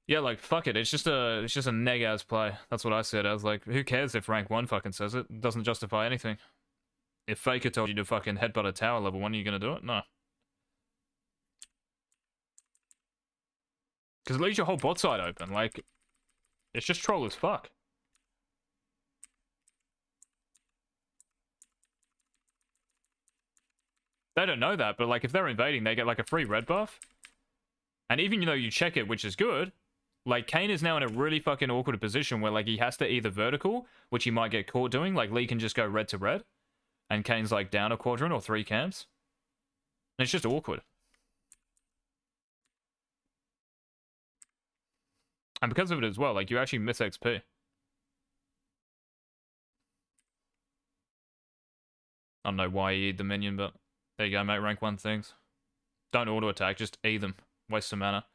Yeah, like fuck it. It's just a neg ass play. That's what I said. I was like, who cares if rank 1 fucking says it? It doesn't justify anything. If Faker told you to fucking headbutt a tower level 1, are you gonna do it? No. Because it leaves your whole bot side open. Like, it's just troll as fuck. They don't know that, but like if they're invading, they get like a free red buff. And even though you check it, which is good, like Kane is now in a really fucking awkward position where like he has to either vertical, which he might get caught doing, like Lee can just go red to red, and Kane's like down a quadrant or 3 camps. And it's just awkward. And because of it as well, like you actually miss XP. I don't know why you eat the minion, but there you go, mate. Rank 1 things. Don't auto attack, just E them. Waste some mana.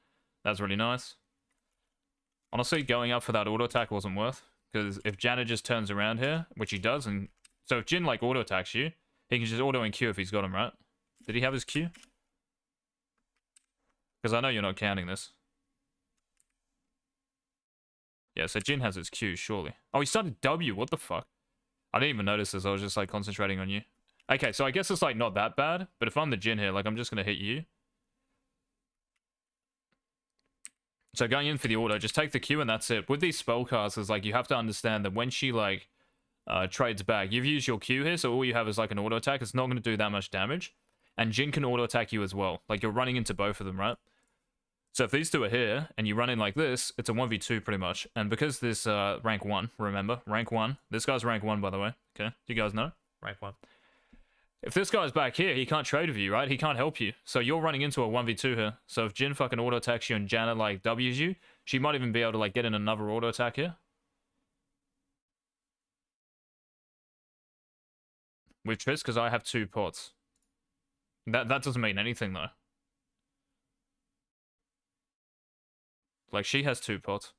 That's really nice. Honestly, going up for that auto attack wasn't worth. Because if Janna just turns around here, which he does, and so if Jin like auto attacks you, he can just auto and Q if he's got him, right? Did he have his Q? Because I know you're not counting this. Yeah, so Jin has his Q, surely. Oh, he started W, what the fuck? I didn't even notice this, I was just like concentrating on you. Okay, so I guess it's like not that bad, but if I'm the Jin here, like I'm just gonna hit you. So going in for the auto, just take the Q and that's it. With these spellcasters, like you have to understand that when she like trades back, you've used your Q here, so all you have is like an auto attack. It's not going to do that much damage. And Jin can auto attack you as well. Like you're running into both of them, right? So if these two are here and you run in like this, it's a 1v2 pretty much. And because this rank 1, remember, rank 1. This guy's rank 1, by the way. Okay, do you guys know? Rank 1. If this guy's back here, he can't trade with you, right? He can't help you. So you're running into a 1v2 here. So if Jin fucking auto attacks you and Janna like W's you, she might even be able to like get in another auto attack here. With Triss, because I have 2 pots. That doesn't mean anything though. Like she has 2 pots.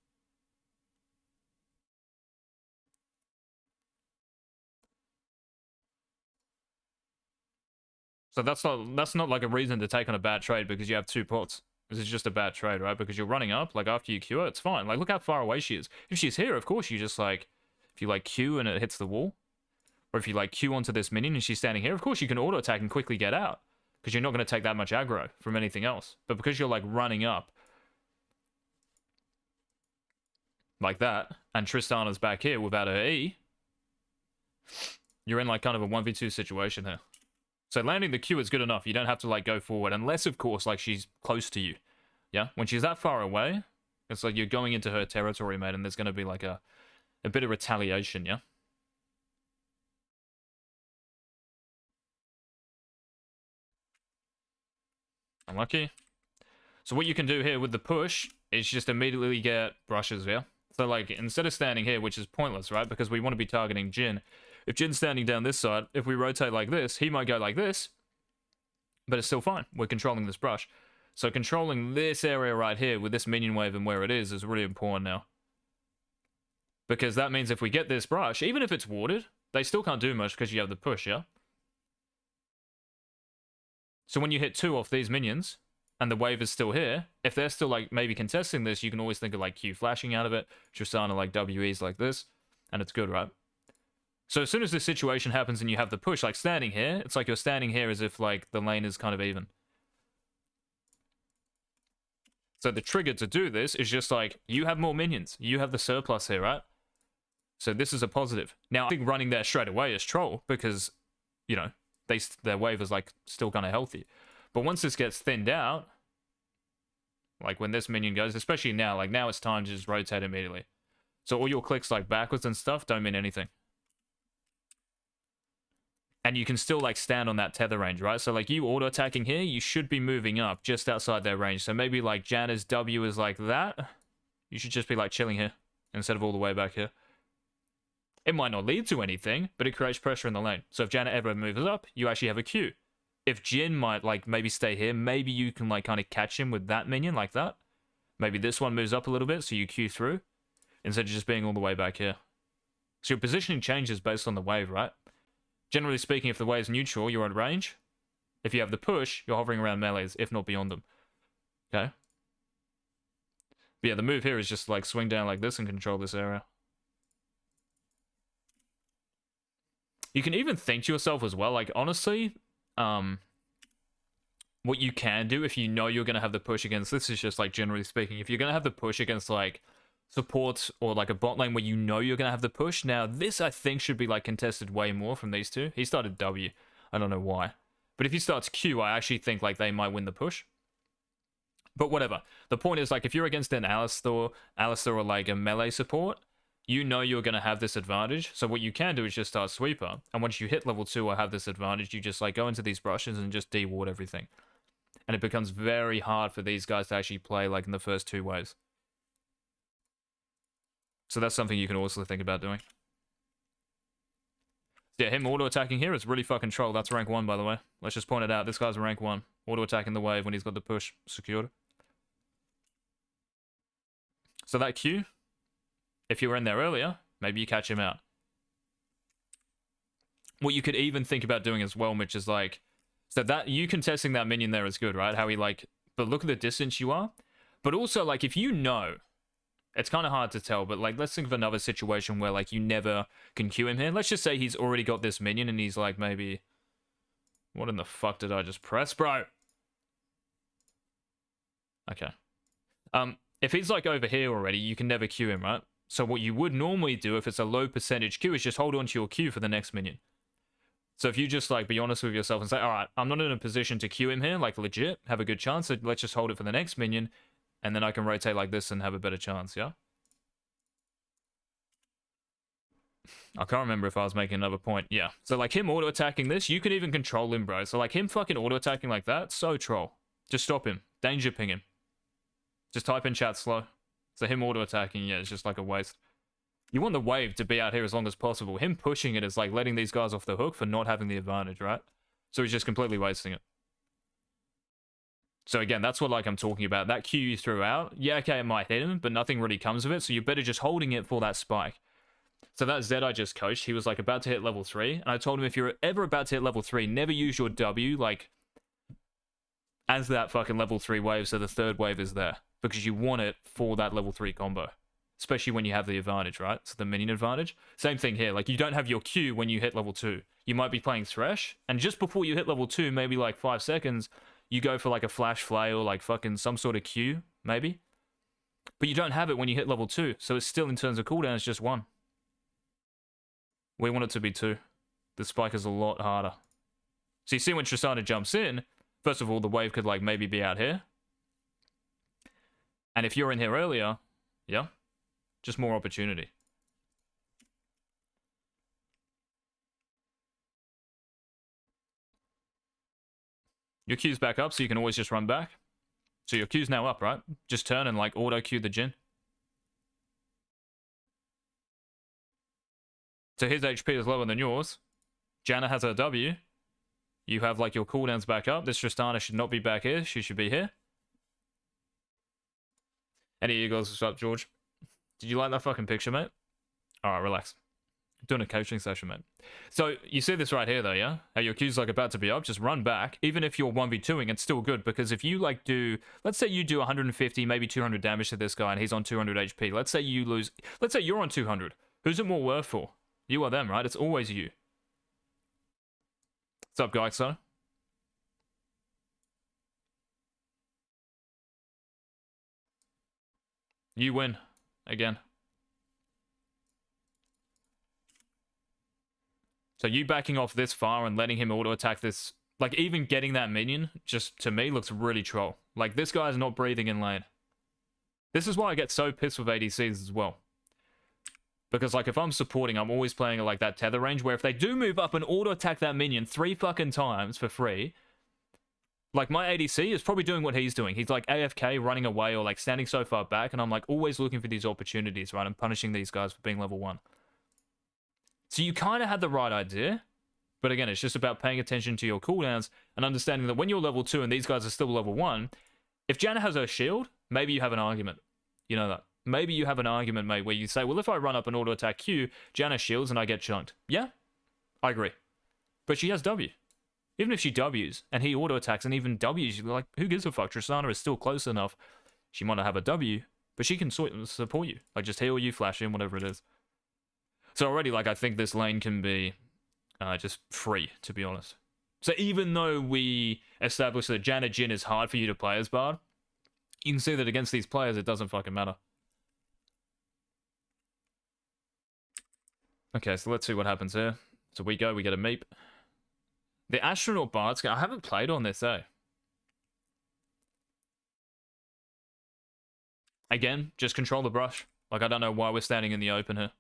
So that's not like a reason to take on a bad trade because you have 2 pots. This is just a bad trade, right? Because you're running up, like after you Q her, it's fine. Like look how far away she is. If she's here, of course you just like, if you like Q and it hits the wall, or if you like Q onto this minion and she's standing here, of course you can auto attack and quickly get out because you're not going to take that much aggro from anything else. But because you're like running up like that, and Tristana's back here without her E, you're in like kind of a 1v2 situation here. So landing the Q is good enough. You don't have to like go forward unless of course like she's close to you. Yeah, when she's that far away, it's like you're going into her territory, mate, and there's going to be like a bit of retaliation, yeah? Unlucky. So what you can do here with the push is just immediately get brushes, yeah? So like instead of standing here, which is pointless, right? Because we want to be targeting Jin. If Jin's standing down this side, if we rotate like this, he might go like this, but it's still fine. We're controlling this brush. So controlling this area right here with this minion wave and where it is really important now. Because that means if we get this brush, even if it's warded, they still can't do much because you have the push, yeah? So when you hit 2 off these minions, and the wave is still here, if they're still like maybe contesting this, you can always think of like Q flashing out of it, Tristana like WEs like this, and it's good, right? So as soon as this situation happens and you have the push, like standing here, it's like you're standing here as if like the lane is kind of even. So the trigger to do this is just like, you have more minions. You have the surplus here, right? So this is a positive. Now, I think running there straight away is troll because, you know, their wave is like still kind of healthy. But once this gets thinned out, like when this minion goes, especially now, like now it's time to just rotate immediately. So all your clicks like backwards and stuff don't mean anything. And you can still like stand on that tether range, right? So like you auto attacking here, you should be moving up just outside their range. So maybe like Janna's W is like that. You should just be like chilling here instead of all the way back here. It might not lead to anything, but it creates pressure in the lane. So if Janna ever moves up, you actually have a Q. If Jin might like maybe stay here, maybe you can like kind of catch him with that minion like that. Maybe this one moves up a little bit, so you Q through instead of just being all the way back here. So your positioning changes based on the wave, right? Generally speaking, if the wave's neutral, you're at range. If you have the push, you're hovering around melees, if not beyond them. Okay? But yeah, the move here is just like swing down like this and control this area. You can even think to yourself as well, like, honestly, what you can do if you know you're going to have the push against, this is just like generally speaking, if you're going to have the push against like support or like a bot lane where you know you're going to have the push, now this I think should be like contested way more from these two. He started W. I don't know why. But if he starts Q, I actually think like they might win the push. But whatever. The point is like if you're against an Alistar or like a melee support, you know you're going to have this advantage. So what you can do is just start sweeper. And once you hit level 2 or have this advantage, you just like go into these brushes and just de-ward everything. And it becomes very hard for these guys to actually play like in the first 2 waves. So that's something you can also think about doing. Yeah, him auto-attacking here is really fucking troll. That's rank 1, by the way. Let's just point it out. This guy's rank 1. Auto-attacking the wave when he's got the push secured. So that Q, if you were in there earlier, maybe you catch him out. What you could even think about doing as well, Mitch, is like, so that you contesting that minion there is good, right? How he like, but look at the distance you are. But also like, if you know, it's kind of hard to tell, but like, let's think of another situation where like you never can Q him here. Let's just say he's already got this minion and he's like maybe, what in the fuck did I just press, bro? Okay. If he's like over here already, you can never Q him, right? So what you would normally do if it's a low percentage Q is just hold on to your Q for the next minion. So if you just like be honest with yourself and say, all right, I'm not in a position to Q him here, like legit, have a good chance, so let's just hold it for the next minion, and then I can rotate like this and have a better chance, yeah? I can't remember if I was making another point. Yeah. So like him auto-attacking this, you can even control him, bro. So like him fucking auto-attacking like that, so troll. Just stop him. Danger ping him. Just type in chat slow. So him auto-attacking, yeah, it's just like a waste. You want the wave to be out here as long as possible. Him pushing it is like letting these guys off the hook for not having the advantage, right? So he's just completely wasting it. So again, that's what like I'm talking about. That Q you threw out, yeah, okay, it might hit him, but nothing really comes of it, so you're better just holding it for that spike. So that Zed I just coached, he was like about to hit level 3, and I told him if you're ever about to hit level 3, never use your W, like, as that fucking level 3 wave, so the third wave is there. Because you want it for that level 3 combo. Especially when you have the advantage, right? So the minion advantage. Same thing here, like you don't have your Q when you hit level 2. You might be playing Thresh, and just before you hit level 2, maybe like 5 seconds, you go for like a flash flail, like fucking some sort of Q, maybe. But you don't have it when you hit level 2, so it's still in terms of cooldown, it's just 1. We want it to be 2. The spike is a lot harder. So you see when Tristana jumps in, first of all, the wave could like maybe be out here. And if you're in here earlier, yeah, just more opportunity. Your Q's back up, so you can always just run back. So your Q's now up, right? Just turn and like auto-Q the Jhin. So his HP is lower than yours. Janna has her W. You have like your cooldowns back up. This Tristana should not be back here. She should be here. Any Eagles, what's up, George? Did you like that fucking picture, mate? Alright, relax. I'm doing a coaching session, mate. So, you see this right here, though, yeah? How your Q's, like, about to be up, just run back. Even if you're 1v2ing, it's still good, because if you, like, do... Let's say you do 150, maybe 200 damage to this guy, and he's on 200 HP. Let's say you lose... Let's say you're on 200. Who's it more worth for? You or them, right? It's always you. What's up, guys, son? You win. Again. So you backing off this far and letting him auto-attack this... Like, even getting that minion, just to me, looks really troll. Like, this guy's not breathing in lane. This is why I get so pissed with ADCs as well. Because, like, if I'm supporting, I'm always playing like that tether range, where if they do move up and auto-attack that minion 3 fucking times for free... Like, my ADC is probably doing what he's doing. He's, like, AFK, running away, or, like, standing so far back, and I'm, like, always looking for these opportunities, right? I'm punishing these guys for being level 1. So you kind of had the right idea, but again, it's just about paying attention to your cooldowns and understanding that when you're level 2 and these guys are still level 1, if Janna has her shield, maybe you have an argument. You know that. Maybe you have an argument, mate, where you say, well, if I run up and auto-attack Q, Janna shields and I get chunked. Yeah, I agree. But she has W. Even if she Ws, and he auto-attacks and even Ws, you're like, who gives a fuck? Tristana is still close enough. She might not have a W, But she can support you. Like, just heal you, flash in, whatever it is. So already, like, I think this lane can be just free, to be honest. So even though we established that Janet Jhin is hard for you to play as Bard, you can see that against these players, it doesn't fucking matter. Okay, so let's see what happens here. So we go, we get a meep. The Astronaut Bard's... I haven't played on this, eh? Again, just control the brush. Like, I don't know why we're standing in the open here.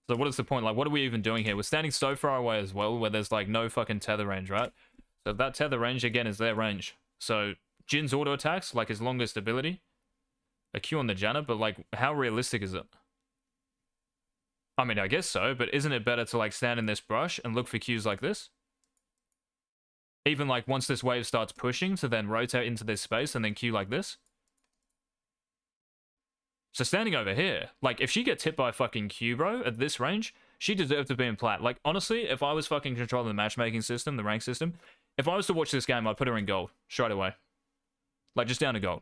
So what is the point? Like, what are we even doing here? We're standing so far away as well, where there's, like, no fucking tether range, right? So that tether range, again, is their range. So Jin's auto attacks, like, his longest ability. A Q on the Janna, but, like, how realistic is it? I mean, I guess so, but isn't it better to, like, stand in this brush and look for Qs like this? Even, like, once this wave starts pushing, to then rotate into this space and then Q like this? So standing over here, like, if she gets hit by fucking Q, bro, at this range, she deserved to be in plat. Like, honestly, if I was fucking controlling the matchmaking system, the rank system, if I was to watch this game, I'd put her in gold straight away. Like, just down to gold.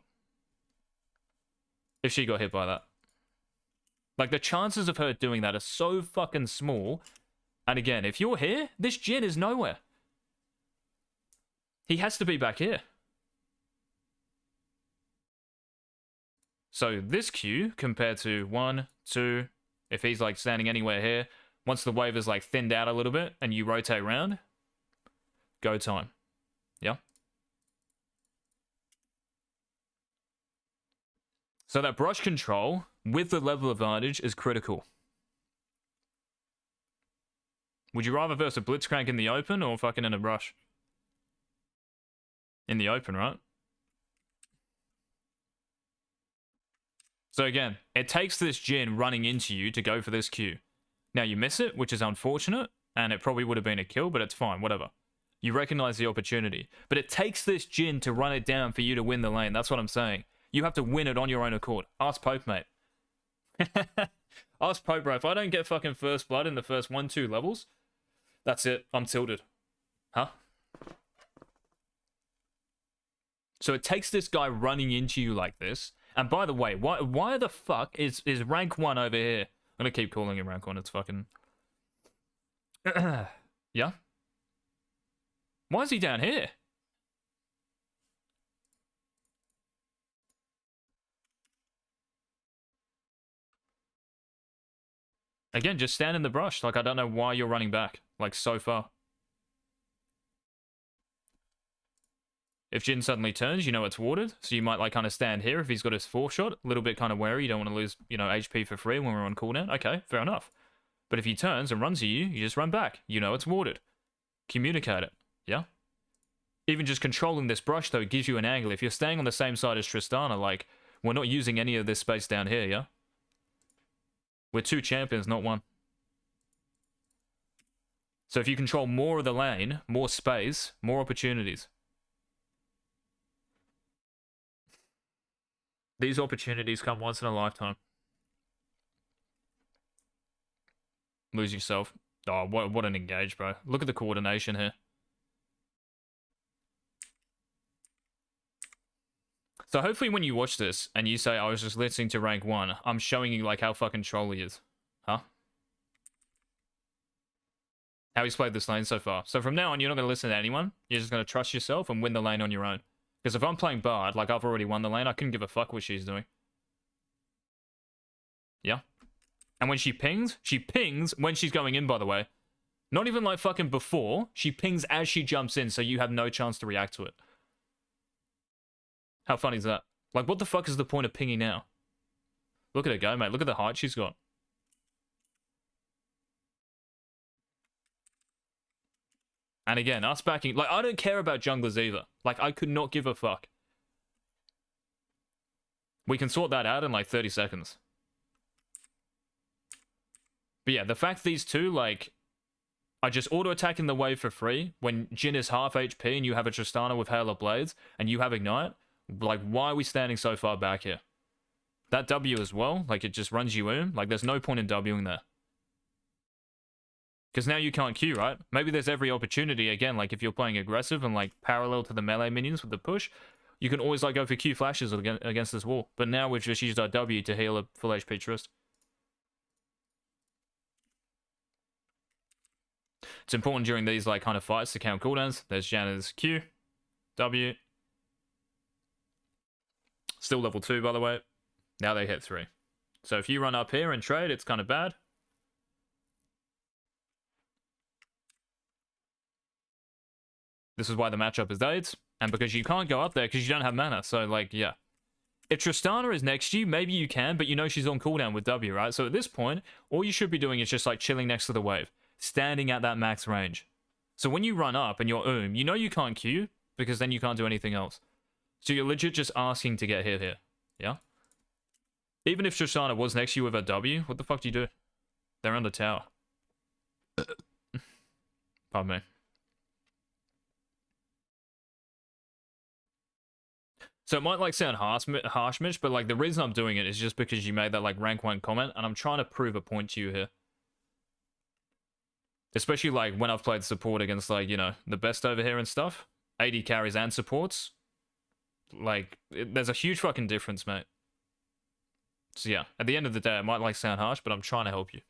If she got hit by that. Like, the chances of her doing that are so fucking small. And again, if you're here, this Jhin is nowhere. He has to be back here. So this Q compared to 1, 2, if he's like standing anywhere here, once the wave is like thinned out a little bit and you rotate around, go time. Yeah? So that brush control with the level advantage is critical. Would you rather verse a Blitzcrank in the open or fucking in a brush? In the open, right? So again, it takes this Jhin running into you to go for this Q. Now you miss it, which is unfortunate, and it probably would have been a kill, but it's fine, whatever. You recognize the opportunity. But it takes this Jhin to run it down for you to win the lane. That's what I'm saying. You have to win it on your own accord. Ask Pope, mate. Ask Pope, bro. If I don't get fucking first blood in the first 1-2 levels, that's it. I'm tilted. Huh? So it takes this guy running into you like this. And by the way, why the fuck is rank 1 over here? I'm gonna keep calling him rank 1. It's fucking... Yeah? Why is he down here? Again, just stand in the brush. Like, I don't know why you're running back. Like, so far. If Jhin suddenly turns, you know it's warded. So you might, like, kind of stand here if he's got his 4-shot. A little bit kind of wary. You don't want to lose, you know, HP for free when we're on cooldown. Okay, fair enough. But if he turns and runs at you, you just run back. You know it's warded. Communicate it. Yeah? Even just controlling this brush, though, gives you an angle. If you're staying on the same side as Tristana, like, we're not using any of this space down here, yeah? We're 2 champions, not 1. So if you control more of the lane, more space, more opportunities. These opportunities come once in a lifetime. Lose yourself. Oh, what an engage, bro. Look at the coordination here. So hopefully when you watch this and you say, I was just listening to rank 1, I'm showing you like how fucking troll he is. Huh? How he's played this lane so far. So from now on, you're not going to listen to anyone. You're just going to trust yourself and win the lane on your own. Because if I'm playing Bard, like I've already won the lane, I couldn't give a fuck what she's doing. Yeah? And when she pings when she's going in, by the way. Not even like fucking before. She pings as she jumps in, so you have no chance to react to it. How funny is that? Like, what the fuck is the point of pinging now? Look at her go, mate. Look at the height she's got. And again, us backing... Like, I don't care about junglers either. Like, I could not give a fuck. We can sort that out in, like, 30 seconds. But yeah, the fact these two, like... are just auto-attacking the wave for free when Jhin is half HP and you have a Tristana with Hail of Blades and you have Ignite. Like, why are we standing so far back here? That W as well, like, it just runs you in. Like, there's no point in Wing there. Because now you can't Q, right? Maybe there's every opportunity, again, like, if you're playing aggressive and, like, parallel to the melee minions with the push, you can always like go for Q flashes against this wall. But now we've just used our W to heal a full HP Trist. It's important during these like kind of fights to count cooldowns. There's Janna's Q, W. Still level 2, by the way. Now they hit 3. So if you run up here and trade, it's kind of bad. This is why the matchup is Eagz. And because you can't go up there because you don't have mana. So, like, yeah. If Tristana is next to you, maybe you can, but you know she's on cooldown with W, right? So at this point, all you should be doing is just, like, chilling next to the wave. Standing at that max range. So when you run up and you're you know you can't Q, because then you can't do anything else. So you're legit just asking to get hit here. Yeah? Even if Tristana was next to you with a W, what the fuck do you do? They're on the tower. Pardon me. So it might like sound harsh, Mitch, but like the reason I'm doing it is just because you made that like rank 1 comment, and I'm trying to prove a point to you here. Especially like when I've played support against like, you know, the best over here and stuff. AD carries and supports. Like, there's a huge fucking difference, mate. So yeah, at the end of the day, it might like sound harsh, but I'm trying to help you.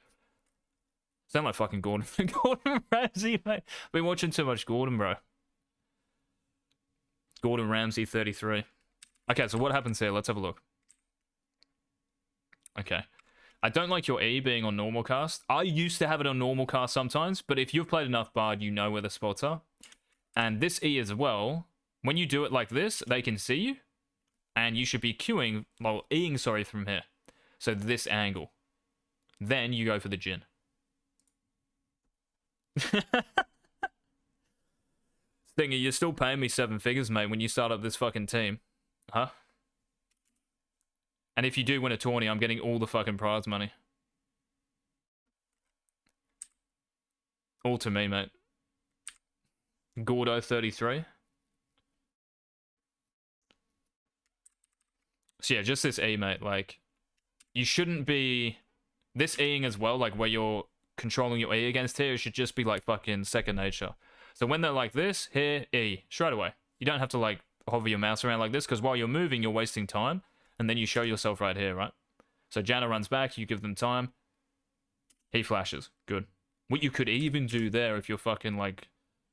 Sound like fucking Gordon. Gordon Ramsay, mate. Been watching too much Gordon, bro. Gordon Ramsay 33. Okay, so what happens here? Let's have a look. Okay. I don't like your E being on normal cast. I used to have it on normal cast sometimes, but if you've played enough Bard, you know where the spots are. And this E as well, when you do it like this, they can see you. And you should be queuing, well, Eing, sorry, from here. So this angle. Then you go for the Jhin. Stinger, you're still paying me 7 figures, mate, when you start up this fucking team. Huh? And if you do win a tourney, I'm getting all the fucking prize money. All to me, mate. Gordo 33. So yeah, just this E, mate. Like, you shouldn't be... This Eing as well, like where you're controlling your E against here, it should just be like fucking second nature. So when they're like this, here, E, straight away. You don't have to like hover your mouse around like this, because while you're moving, you're wasting time. And then you show yourself right here, right? So Janna runs back, you give them time. He flashes. Good. What you could even do there, if you're fucking like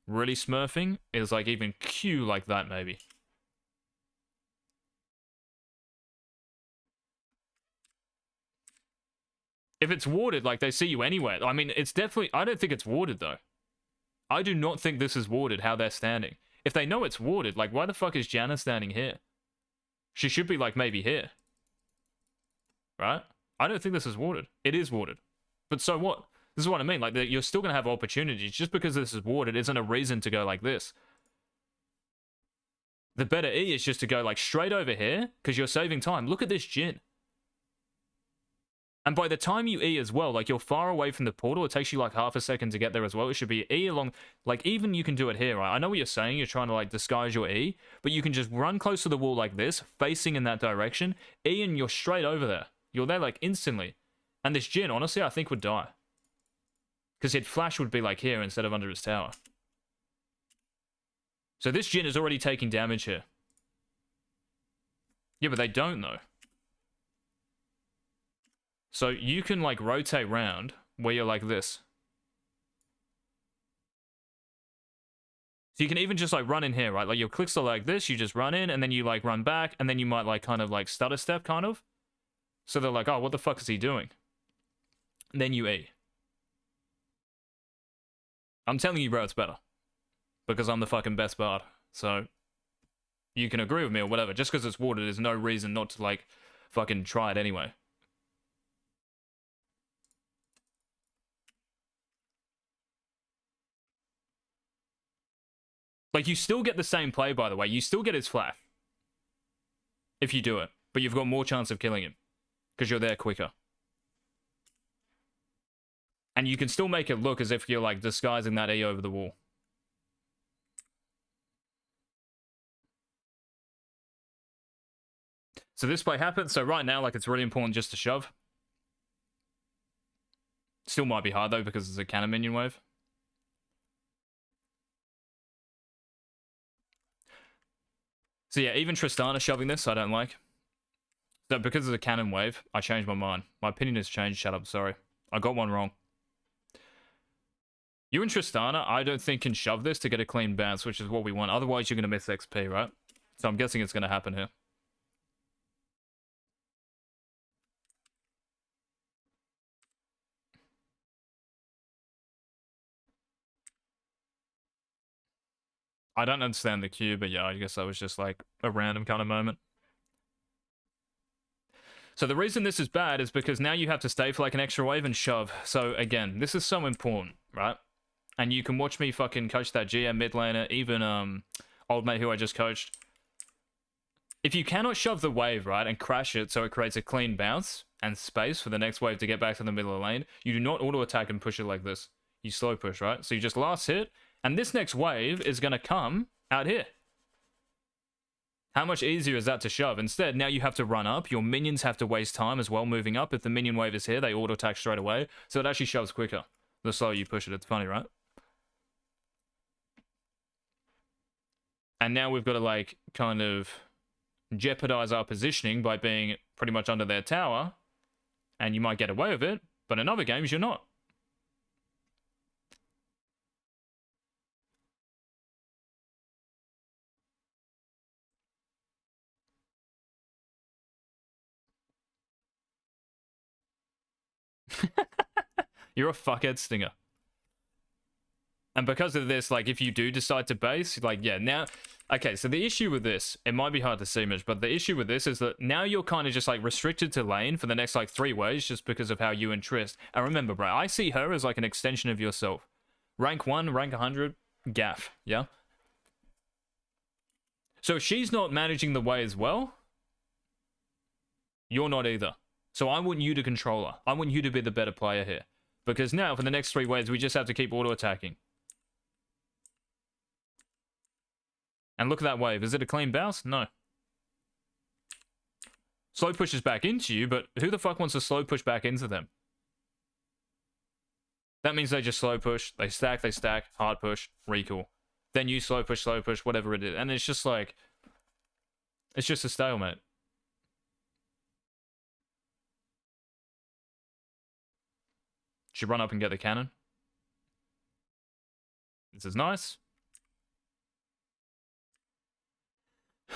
really smurfing, is like even Q like that, maybe. If it's warded, like they see you anywhere. I mean, it's definitely... I don't think it's warded, though. I do not think this is warded, how they're standing. If they know it's warded, like, why the fuck is Janna standing here? She should be, like, maybe here. Right? I don't think this is warded. It is warded. But so what? This is what I mean. Like, you're still going to have opportunities. Just because this is warded isn't a reason to go like this. The better E is just to go, like, straight over here, because you're saving time. Look at this Jhin. And by the time you E as well, like, you're far away from the portal. It takes you, like, half a second to get there as well. It should be E along... Like, even you can do it here, right? I know what you're saying. You're trying to, like, disguise your E. But you can just run close to the wall like this, facing in that direction. E, and you're straight over there. You're there, like, instantly. And this Jhin, honestly, I think would die. Because his flash would be, like, here instead of under his tower. So this Jhin is already taking damage here. Yeah, but they don't, though. So you can, like, rotate round where you're like this. So you can even just, like, run in here, right? Like, your clicks are like this, you just run in, and then you, like, run back, and then you might, like, kind of, like, stutter step, kind of. So they're like, oh, what the fuck is he doing? And then you E. I'm telling you, bro, it's better. Because I'm the fucking best bard. So, you can agree with me or whatever. Just because it's warded is no reason not to, like, fucking try it anyway. Like, you still get the same play, by the way. You still get his flash. If you do it. But you've got more chance of killing him. Because you're there quicker. And you can still make it look as if you're, like, disguising that E over the wall. So this play happens. So right now, like, it's really important just to shove. Still might be hard, though, because it's a cannon minion wave. So yeah, even Tristana shoving this, I don't like. So because of the cannon wave, I changed my mind. My opinion has changed. Shut up, sorry. I got one wrong. You and Tristana, I don't think can shove this to get a clean bounce, which is what we want. Otherwise, you're going to miss XP, right? So I'm guessing it's going to happen here. I don't understand the cue, but yeah, I guess that was just like a random kind of moment. So the reason this is bad is because now you have to stay for like an extra wave and shove. So again, this is so important, right? And you can watch me fucking coach that GM mid laner, even old mate who I just coached. If you cannot shove the wave, right, and crash it so it creates a clean bounce and space for the next wave to get back to the middle of the lane, you do not auto attack and push it like this. You slow push, right? So you just last hit, and this next wave is going to come out here. How much easier is that to shove? Instead, now you have to run up. Your minions have to waste time as well moving up. If the minion wave is here, they auto-attack straight away. So it actually shoves quicker the slower you push it. It's funny, right? And now we've got to, like, kind of jeopardize our positioning by being pretty much under their tower. And you might get away with it, but in other games, you're not. You're a fuckhead stinger. And because of this, like, if you do decide to base, like, yeah, now... Okay, so the issue with this, it might be hard to see much, but the issue with this is that now you're kind of just, like, restricted to lane for the next, like, 3 ways just because of how you and Trist... And remember, bro, I see her as, like, an extension of yourself. Rank 1, rank 100, gaff, yeah? So if she's not managing the way as well, you're not either. So I want you to control her. I want you to be the better player here. Because now, for the next 3 waves, we just have to keep auto-attacking. And look at that wave. Is it a clean bounce? No. Slow pushes back into you, but who the fuck wants to slow push back into them? That means they just slow push, they stack, hard push, recall. Then you slow push, whatever it is. And it's just like... It's just a stalemate. Should run up and get the cannon. This is nice.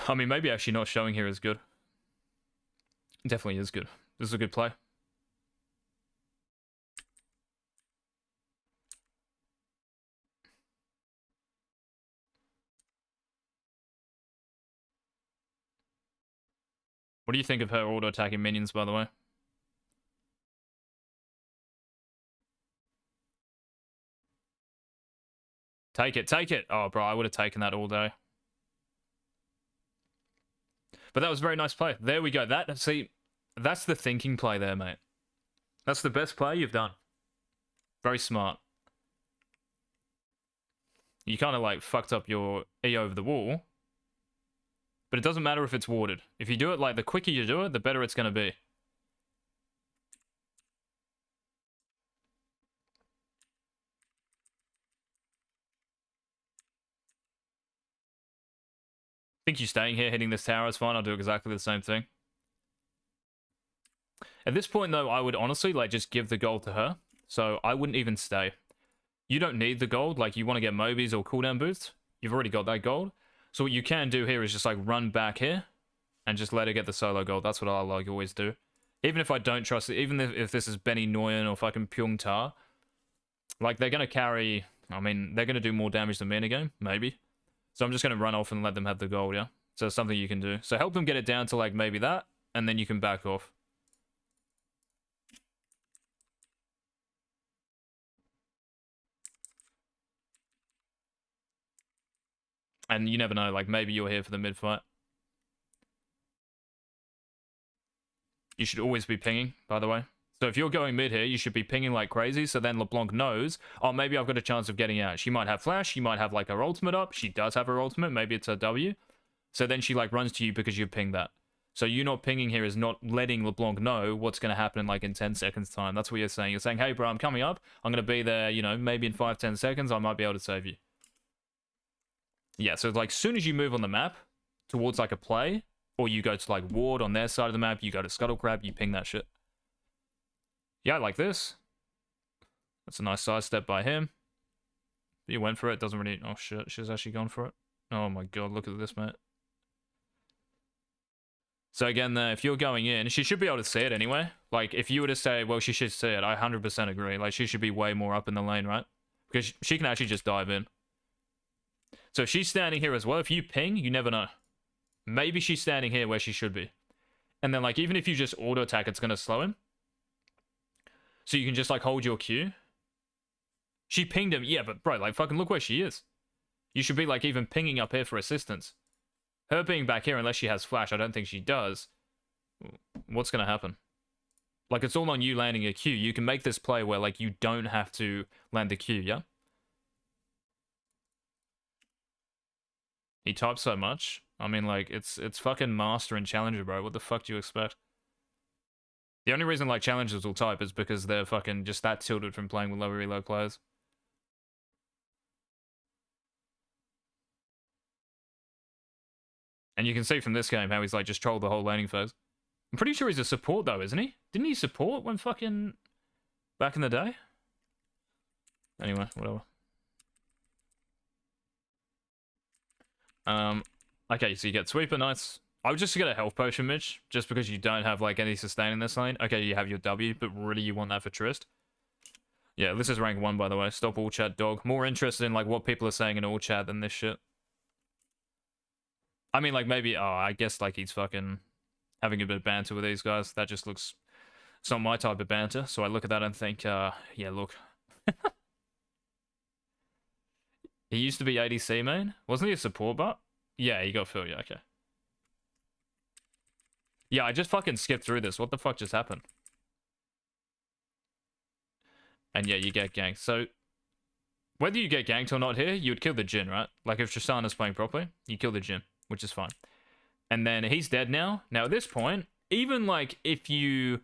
I mean, maybe actually not showing here is good. Definitely is good. This is a good play. What do you think of her auto-attacking minions, by the way? Take it, take it! Oh, bro, I would have taken that all day. But that was a very nice play. There we go. See, that's the thinking play there, mate. That's the best play you've done. Very smart. You kind of, like, fucked up your E over the wall. But it doesn't matter if it's warded. If you do it, like, the quicker you do it, the better it's going to be. I think you staying here, hitting this tower is fine. I'll do exactly the same thing. At this point, though, I would honestly, like, just give the gold to her. So I wouldn't even stay. You don't need the gold. Like, you want to get Mobies or cooldown boosts. You've already got that gold. So what you can do here is just, like, run back here and just let her get the solo gold. That's what I, like, always do. Even if I don't trust it, even if this is Benny Nguyen or fucking Pyong Ta, like, they're going to carry... I mean, they're going to do more damage than me in a game. Maybe. So I'm just going to run off and let them have the gold, yeah? So it's something you can do. So help them get it down to, like, maybe that, and then you can back off. And you never know, like, maybe you're here for the mid-fight. You should always be pinging, by the way. So if you're going mid here, you should be pinging like crazy, so then LeBlanc knows, oh, maybe I've got a chance of getting out. She might have flash, she might have, like, her ultimate up. She does have her ultimate, maybe it's her W. So then she, like, runs to you because you pinged that. So you not pinging here is not letting LeBlanc know what's going to happen, like, in 10 seconds time. That's what you're saying. You're saying, hey, bro, I'm coming up. I'm going to be there, you know, maybe in 5-10 seconds, I might be able to save you. Yeah, so, like, as soon as you move on the map, towards like a play, or you go to like ward on their side of the map, you go to scuttle crab, you ping that shit. Yeah, like this. That's a nice sidestep by him. He went for it, doesn't really... Oh shit, she's actually gone for it. Oh my god, look at this, mate. So again, if you're going in, she should be able to see it anyway. Like, if you were to say, well, she should see it, I 100% agree. Like, she should be way more up in the lane, right? Because she can actually just dive in. So if she's standing here as well, if you ping, you never know. Maybe she's standing here where she should be. And then, like, even if you just auto-attack, it's going to slow him. So you can just, like, hold your Q. She pinged him. Yeah, but, bro, like, fucking look where she is. You should be, like, even pinging up here for assistance. Her being back here, unless she has flash, I don't think she does. What's going to happen? Like, it's all on you landing a Q. You can make this play where, like, you don't have to land the Q, yeah? He types so much. I mean, like, it's fucking Master and Challenger, bro. What the fuck do you expect? The only reason, like, Challengers will type is because they're fucking just that tilted from playing with lower reload players. And you can see from this game how he's, like, just trolled the whole laning phase. I'm pretty sure he's a support, though, isn't he? Didn't he support when fucking... back in the day? Anyway, whatever. Okay, so you get Sweeper, nice. I would just get a health potion, Mitch, just because you don't have, like, any sustain in this lane. Okay, you have your W, but really you want that for Trist. Yeah, this is rank 1, by the way. Stop all chat, dog. More interested in, like, what people are saying in all chat than this shit. I mean, like, maybe... Oh, I guess, like, he's fucking having a bit of banter with these guys. That just looks... It's not my type of banter, so I look at that and think, yeah, look. He used to be ADC main? Wasn't he a support butt? Yeah, he got Phil, yeah, okay. Yeah, I just fucking skipped through this. What the fuck just happened? And yeah, you get ganked. So, whether you get ganked or not here, you would kill the Jhin, right? Like, if Tristana's playing properly, you kill the Jhin, which is fine. And then he's dead now. Now, at this point, even, like, if you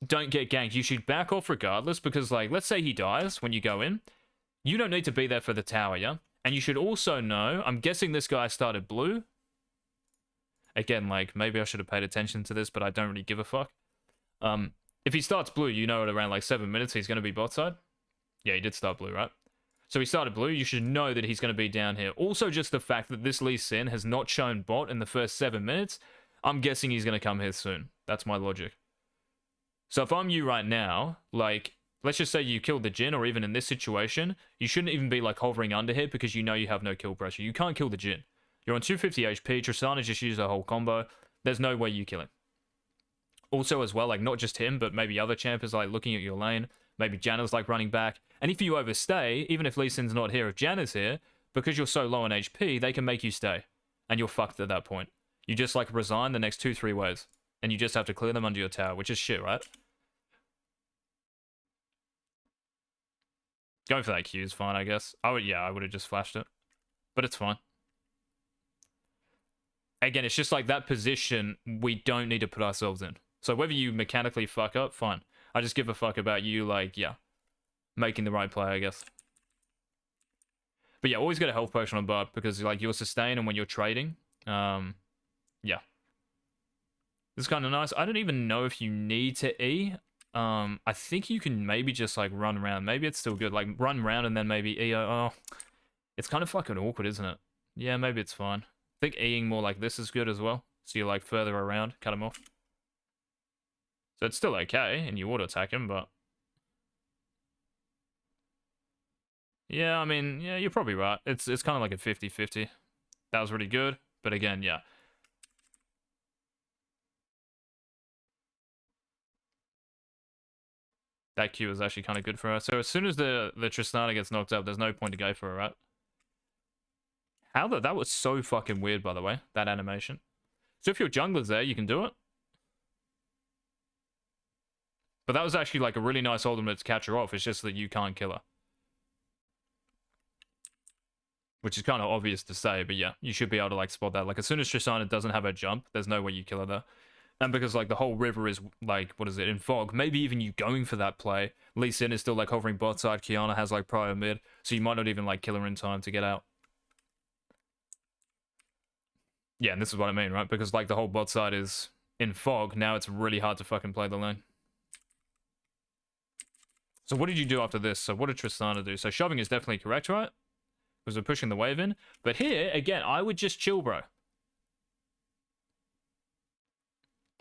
don't get ganked, you should back off regardless, because, like, let's say he dies when you go in. You don't need to be there for the tower, yeah? And you should also know, I'm guessing this guy started blue. Again, like, maybe I should have paid attention to this, but I don't really give a fuck. If he starts blue, you know at around, like, 7 minutes he's going to be bot side. Yeah, he did start blue, right? So he started blue, you should know that he's going to be down here. Also, just the fact that this Lee Sin has not shown bot in the first 7 minutes, I'm guessing he's going to come here soon. That's my logic. So if I'm you right now, like, let's just say you killed the Jhin, or even in this situation, you shouldn't even be, like, hovering under here because you know you have no kill pressure. You can't kill the Jhin. You're on 250 HP, Tristana just used a whole combo. There's no way you kill him. Also, as well, like, not just him, but maybe other champions, like, looking at your lane. Maybe Janna's, like, running back. And if you overstay, even if Lee Sin's not here, if Janna's here, because you're so low on HP, they can make you stay. And you're fucked at that point. You just, like, resign the next 2-3 waves. And you just have to clear them under your tower, which is shit, right? Going for that Q is fine, I guess. I would have just flashed it. But it's fine. Again, it's just like that position we don't need to put ourselves in. So whether you mechanically fuck up, fine. I just give a fuck about you, like, yeah, making the right play, I guess. But yeah, always get a health potion on bot because, like, you'll sustain and when you're trading. Yeah. This is kind of nice. I don't even know if you need to E. I think you can maybe just, like, run around. Maybe it's still good. Like, run around and then maybe E. Oh, it's kind of fucking awkward, isn't it? Yeah, maybe it's fine. I think E-ing more like this is good as well. So you're, like, further around, cut him off. So it's still okay, and you auto-attack him, but... Yeah, I mean, yeah, you're probably right. It's kind of like a 50-50. That was really good, but again, yeah. That Q is actually kind of good for her. So as soon as the Tristana gets knocked up, there's no point to go for her, right? That was so fucking weird, by the way, that animation. So if your jungler's there, you can do it. But that was actually, like, a really nice ultimate to catch her off. It's just that you can't kill her. Which is kind of obvious to say, but yeah, you should be able to, like, spot that. Like, as soon as Tristana doesn't have her jump, there's no way you kill her there. And because, like, the whole river is, like, what is it, in fog, maybe even you going for that play, Lee Sin is still, like, hovering bot side, Kiana has, like, prior mid, so you might not even, like, kill her in time to get out. Yeah, and this is what I mean, right? Because like the whole bot side is in fog, now it's really hard to fucking play the lane. So what did you do after this? So what did Tristana do? So shoving is definitely correct, right? Because we're pushing the wave in. But here, again, I would just chill, bro.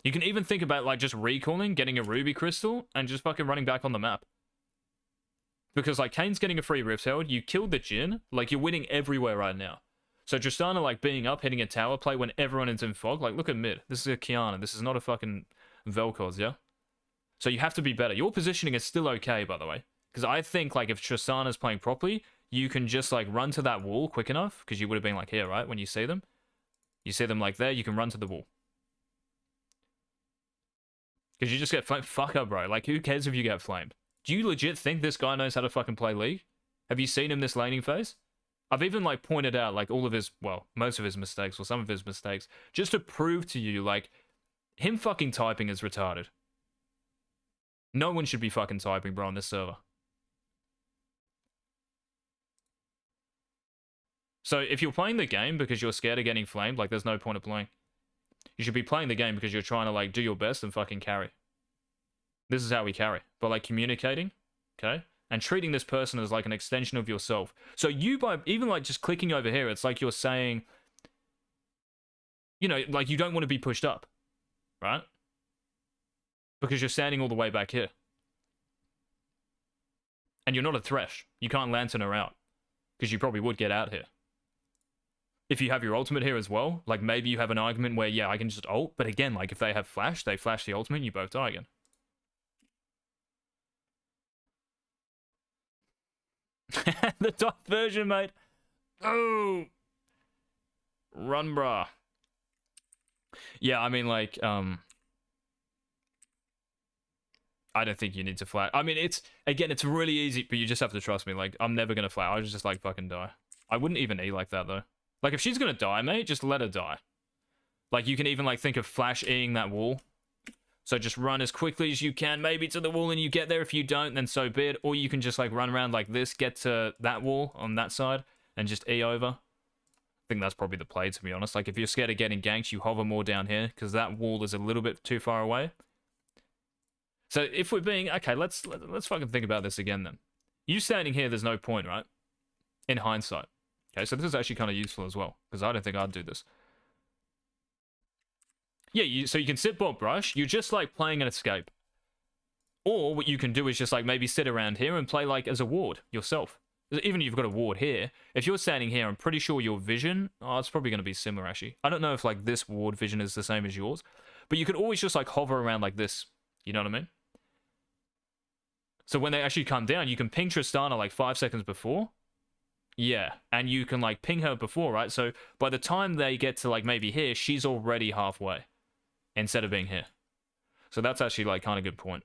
You can even think about like just recalling, getting a ruby crystal, and just fucking running back on the map. Because like Kane's getting a free Rift Herald, you killed the Jhin, like you're winning everywhere right now. So Tristana like being up, hitting a tower play when everyone is in fog, like look at mid. This is a Kiana, this is not a fucking Vel'Koz, yeah? So you have to be better. Your positioning is still okay, by the way. Because I think like if Tristana's playing properly, you can just like run to that wall quick enough, because you would have been like here, right? When you see them. You see them like there, you can run to the wall. Because you just get flamed. Fuck up, bro. Like, who cares if you get flamed? Do you legit think this guy knows how to fucking play League? Have you seen him this laning phase? I've even, like, pointed out, like, all of his, well, most of his mistakes, or some of his mistakes, just to prove to you, like, him fucking typing is retarded. No one should be fucking typing, bro, on this server. So, if you're playing the game because you're scared of getting flamed, like, there's no point of playing. You should be playing the game because you're trying to, like, do your best and fucking carry. This is how we carry. By, like, communicating, okay? And treating this person as, like, an extension of yourself. So you, by even, like, just clicking over here, it's like you're saying, you know, like, you don't want to be pushed up, right? Because you're standing all the way back here. And you're not a Thresh. You can't lantern her out. Because you probably would get out here. If you have your ultimate here as well, like maybe you have an argument where, yeah, I can just ult, but again, like if they have flash, they flash the ultimate and you both die again. The top version, mate. Oh! Run, brah. Yeah, I mean, like, I don't think you need to flash. I mean, it's, again, it's really easy, but you just have to trust me. Like, I'm never gonna flash. I just, like, fucking die. I wouldn't even E like that, though. Like, if she's gonna die, mate, just let her die. Like, you can even, like, think of flash E-ing that wall. So just run as quickly as you can, maybe to the wall, and you get there. If you don't, then so be it. Or you can just, like, run around like this, get to that wall on that side, and just E over. I think that's probably the play, to be honest. Like, if you're scared of getting ganked, you hover more down here, because that wall is a little bit too far away. So if we're being... Okay, let's fucking think about this again, then. You standing here, there's no point, right? In hindsight. Okay, so this is actually kind of useful as well, because I don't think I'd do this. Yeah, so you can sit bot brush, you're just like playing an escape. Or what you can do is just like maybe sit around here and play like as a ward yourself. Even if you've got a ward here, if you're standing here, I'm pretty sure your vision, oh, it's probably going to be similar actually. I don't know if like this ward vision is the same as yours, but you could always just like hover around like this. You know what I mean? So when they actually come down, you can ping Tristana like 5 seconds before. Yeah, and you can like ping her before, right? So by the time they get to like maybe here, she's already halfway instead of being here. So that's actually like kind of good point.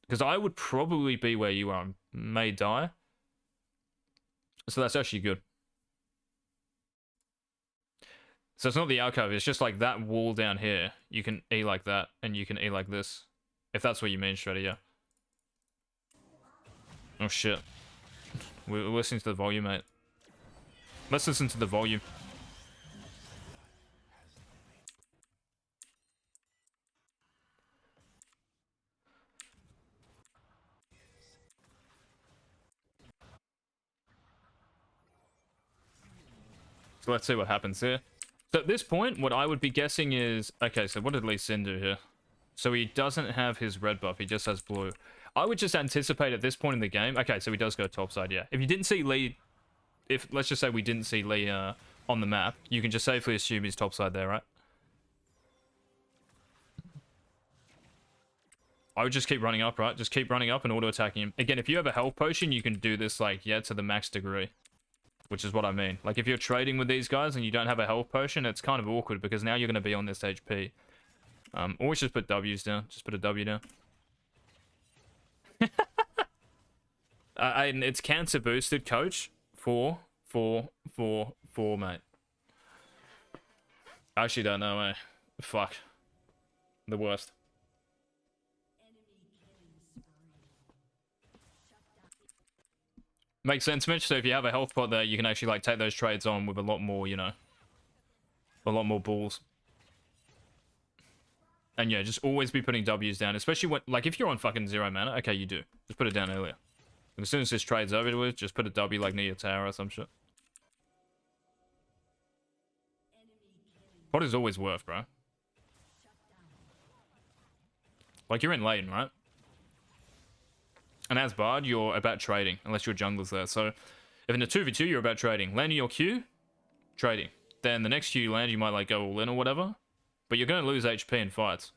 Because I would probably be where you are, may die. So that's actually good. So it's not the alcove, it's just like that wall down here. You can E like that, and you can E like this. If that's what you mean, Shredder, yeah. Oh shit. We're listening to the volume, mate. Let's listen to the volume. So let's see what happens here. So at this point, what I would be guessing is... Okay, so what did Lee Sin do here? So he doesn't have his red buff, he just has blue. I would just anticipate at this point in the game... Okay, so he does go topside, yeah. If you didn't see Lee... If, let's just say we didn't see Lee on the map, you can just safely assume he's topside there, right? I would just keep running up, right? Just keep running up and auto-attacking him. Again, if you have a health potion, you can do this, like, yeah, to the max degree. Which is what I mean. Like, if you're trading with these guys and you don't have a health potion, it's kind of awkward because now you're going to be on this HP. Always just put W's down. Just put a W down. And it's cancer boosted, coach. 4, 4, 4, 4, mate. I actually don't know, eh? Fuck. The worst. Makes sense, Mitch. So if you have a health pot there, you can actually like take those trades on with a lot more, you know, A lot more balls. And yeah, just always be putting W's down, especially when, like, if you're on fucking 0 mana, okay, you do. Just put it down earlier. And as soon as this trade's over with, just put a W, like, near your tower or some shit. What is always worth, bro? Like, you're in lane, right? And as Bard, you're about trading, unless your jungler's there. So, if in a 2v2, you're about trading. Landing your Q, trading. Then the next Q you land, you might, like, go all in or whatever. But you're going to lose HP in fights.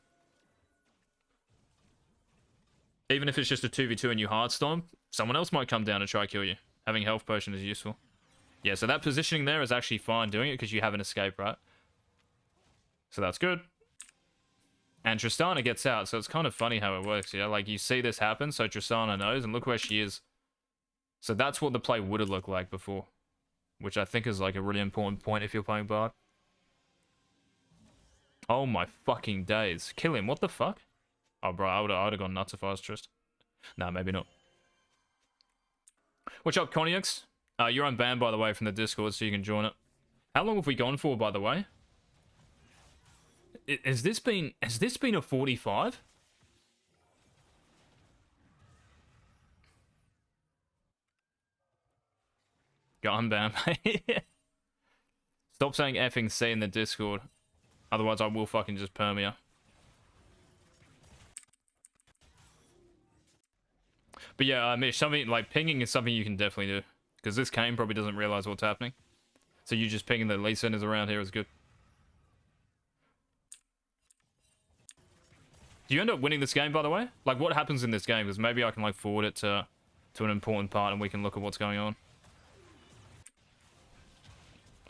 Even if it's just a 2v2 and you hard stomp, someone else might come down and try kill you. Having health potion is useful. Yeah, so that positioning there is actually fine doing it because you have an escape, right? So that's good. And Tristana gets out, so it's kind of funny how it works, yeah? Like, you see this happen, so Tristana knows, and look where she is. So that's what the play would have looked like before. Which I think is, like, a really important point if you're playing Bard. Oh my fucking days. Kill him, what the fuck? Oh, bro, I would have gone nuts if I was Trist. Nah, maybe not. What's up, Cognacs? You're unbanned, by the way, from the Discord, so you can join it. How long have we gone for, by the way? Has this been a 45? Go unbanned, mate. Stop saying effing C in the Discord. Otherwise, I will fucking just perm you. But yeah, Mish, something like pinging is something you can definitely do. Because this Kane probably doesn't realize what's happening. So you just pinging the Lee Sin is around here is good. Do you end up winning this game, by the way? Like, what happens in this game? Because maybe I can, like, forward it to an important part and we can look at what's going on.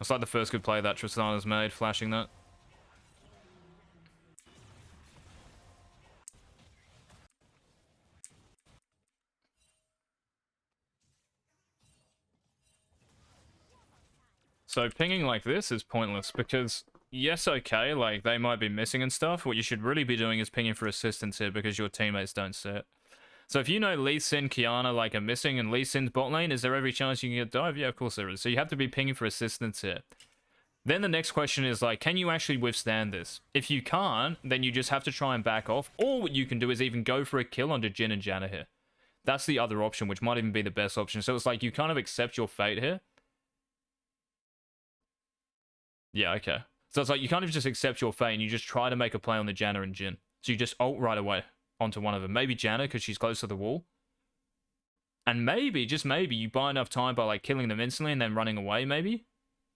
It's like the first good play that Tristana's made, flashing that. So pinging like this is pointless because, yes, okay, like, they might be missing and stuff. What you should really be doing is pinging for assistance here because your teammates don't see it. So if you know Lee Sin, Kiana, like, are missing and Lee Sin's bot lane, is there every chance you can get dive? Yeah, of course there is. So you have to be pinging for assistance here. Then the next question is, like, can you actually withstand this? If you can't, then you just have to try and back off. Or what you can do is even go for a kill onto Jhin and Janna here. That's the other option, which might even be the best option. So it's like you kind of accept your fate here. Yeah, okay. So it's like you kind of just accept your fate and you just try to make a play on the Janna and Jhin. So you just ult right away onto one of them. Maybe Janna because she's close to the wall. And maybe, just maybe, you buy enough time by, like, killing them instantly and then running away, maybe?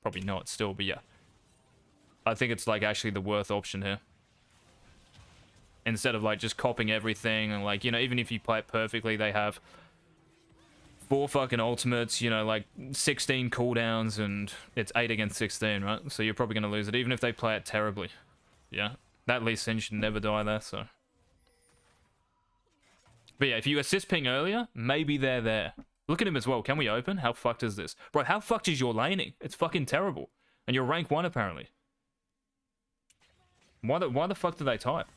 Probably not still, but yeah. I think it's, like, actually the worth option here. Instead of, like, just copying everything and, like, you know, even if you play it perfectly, they have 4 fucking ultimates, you know, like 16 cooldowns, and it's 8 against 16, right? So you're probably going to lose it, even if they play it terribly. Yeah? That Lee Sin should never die there, so. But yeah, if you assist ping earlier, maybe they're there. Look at him as well. Can we open? How fucked is this? Bro, how fucked is your laning? It's fucking terrible. And you're rank 1, apparently. Why the fuck do they type?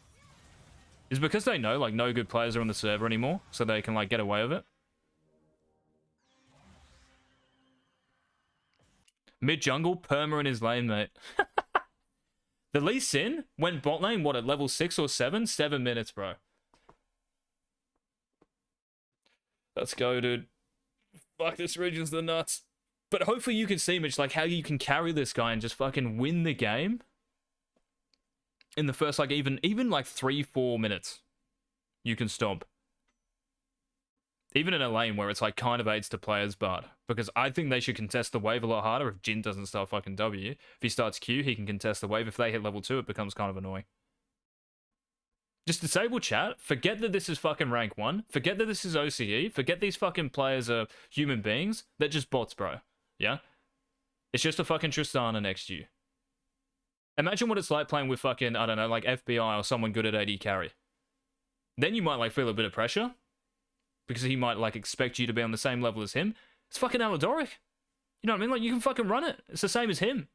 Is it because they know, like, no good players are on the server anymore, so they can, like, get away with it? Mid-jungle, Perma in his lane, mate. The Lee Sin went bot lane, what, at level 6 or 7? 7 minutes, bro. Let's go, dude. Fuck, this region's the nuts. But hopefully you can see, Mitch, like, how you can carry this guy and just fucking win the game. In the first, like, even like 3-4 minutes. You can stomp. Even in a lane where it's, like, kind of aids to players, but because I think they should contest the wave a lot harder if Jhin doesn't start fucking W. If he starts Q, he can contest the wave. If they hit level 2, it becomes kind of annoying. Just disable chat. Forget that this is fucking rank 1. Forget that this is OCE. Forget these fucking players are human beings. They're just bots, bro. Yeah? It's just a fucking Tristana next to you. Imagine what it's like playing with fucking, I don't know, like FBI or someone good at AD carry. Then you might, like, feel a bit of pressure. Because he might, like, expect you to be on the same level as him. It's fucking Aladoric. You know what I mean? Like, you can fucking run it. It's the same as him.